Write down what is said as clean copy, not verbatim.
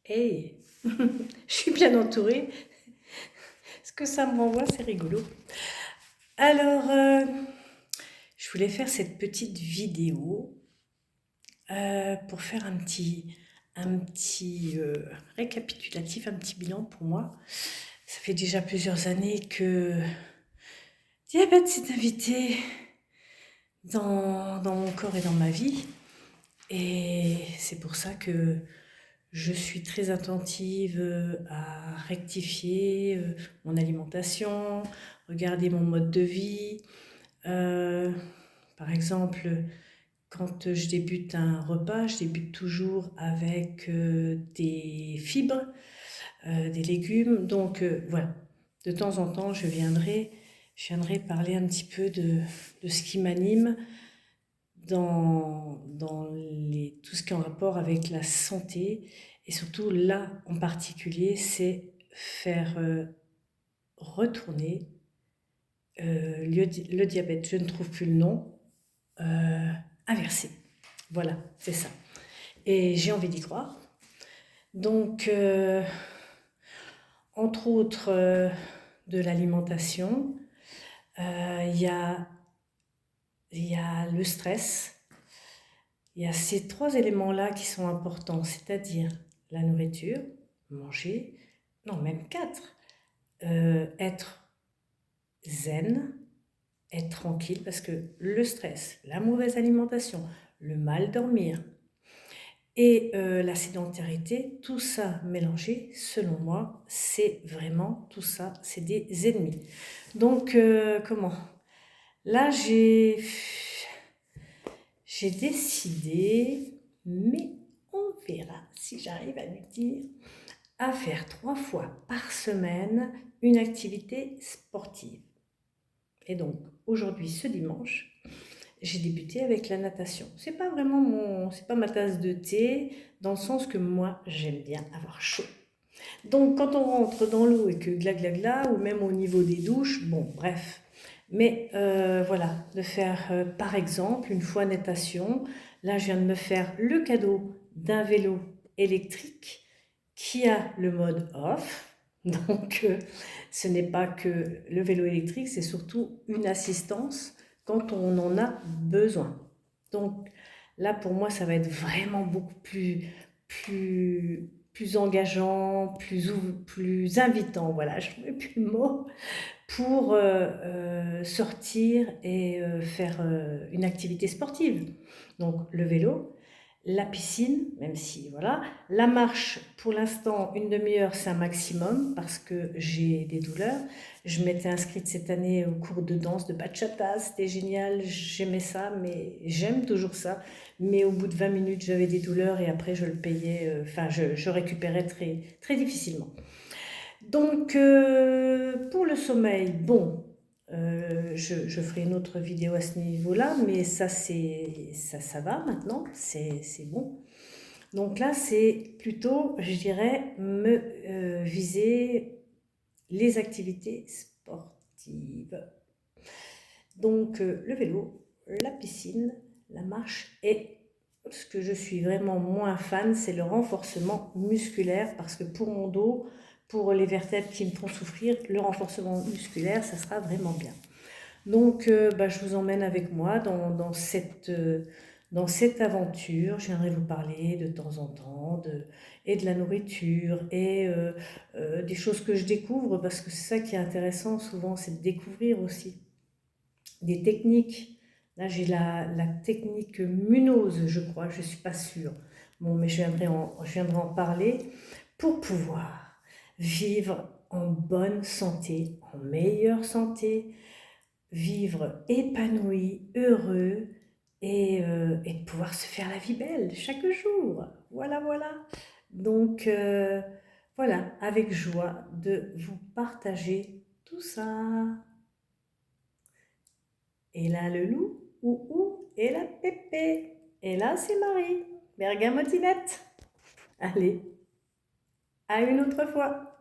Hey, je suis bien entourée. Ce que ça me renvoie, c'est rigolo. Alors, je voulais faire cette petite vidéo pour faire un petit récapitulatif, un petit bilan pour moi. Ça fait déjà plusieurs années que diabète s'est invité dans mon corps et dans ma vie. Et c'est pour ça que je suis très attentive à rectifier mon alimentation, regarder mon mode de vie. Euh, Par exemple, quand je débute un repas, je débute toujours avec des fibres, des légumes. Donc voilà, de temps en temps, je viendrai parler un petit peu de ce qui m'anime dans tout ce qui est en rapport avec la santé. Et surtout, là, en particulier, c'est faire retourner le diabète. Je ne trouve plus le nom. Inversé. Voilà, c'est ça. Et j'ai envie d'y croire. Donc, entre autres, de l'alimentation, il y a, y a le stress. Il y a ces trois éléments-là qui sont importants, c'est-à-dire la nourriture, manger, non, même quatre, être zen, être tranquille, parce que le stress, la mauvaise alimentation, le mal dormir et la sédentarité, tout ça mélangé, selon moi, c'est vraiment tout ça, c'est des ennemis. Donc, comment? Là, j'ai décidé, mais on verra si j'arrive à lui dire, à faire 3 fois par semaine une activité sportive. Et donc, aujourd'hui, ce dimanche, j'ai débuté avec la natation. C'est pas ma tasse de thé, dans le sens que moi, j'aime bien avoir chaud. Donc, quand on rentre dans l'eau et que gla gla gla, ou même au niveau des douches, bon, bref. Mais voilà, de faire par exemple une fois natation. Là, je viens de me faire le cadeau d'un vélo électrique qui a le mode off. Donc, ce n'est pas que le vélo électrique, c'est surtout une assistance quand on en a besoin. Donc, là, pour moi, ça va être vraiment beaucoup plus engageant, plus invitant. Voilà, je ne mets plus le mot pour sortir et faire une activité sportive. Donc le vélo, la piscine, même si voilà, la marche pour l'instant une demi-heure c'est un maximum parce que j'ai des douleurs. Je m'étais inscrite cette année au cours de danse de bachata, c'était génial, j'aimais ça, mais j'aime toujours ça. Mais au bout de 20 minutes j'avais des douleurs et après je le payais, je récupérais très, très difficilement. Donc, pour le sommeil, bon, je ferai une autre vidéo à ce niveau-là, mais ça va maintenant, c'est bon. Donc là, c'est plutôt, je dirais, me viser les activités sportives. Donc, le vélo, la piscine, la marche et ce que je suis vraiment moins fan, c'est le renforcement musculaire parce que pour mon dos, pour les vertèbres qui me font souffrir, le renforcement musculaire, ça sera vraiment bien. Donc, je vous emmène avec moi dans cette aventure. Je viendrai vous parler de temps en temps et de la nourriture et des choses que je découvre parce que c'est ça qui est intéressant souvent, c'est de découvrir aussi des techniques. Là, j'ai la technique Munose, je crois, je ne suis pas sûre. Bon, mais je viendrai en parler pour pouvoir vivre en bonne santé, en meilleure santé, vivre épanoui, heureux et pouvoir se faire la vie belle chaque jour. Voilà, voilà. Donc, voilà, avec joie de vous partager tout ça. Et là, le loup, et la pépé. Et là, c'est Marie, bergamotinette. Allez, à une autre fois.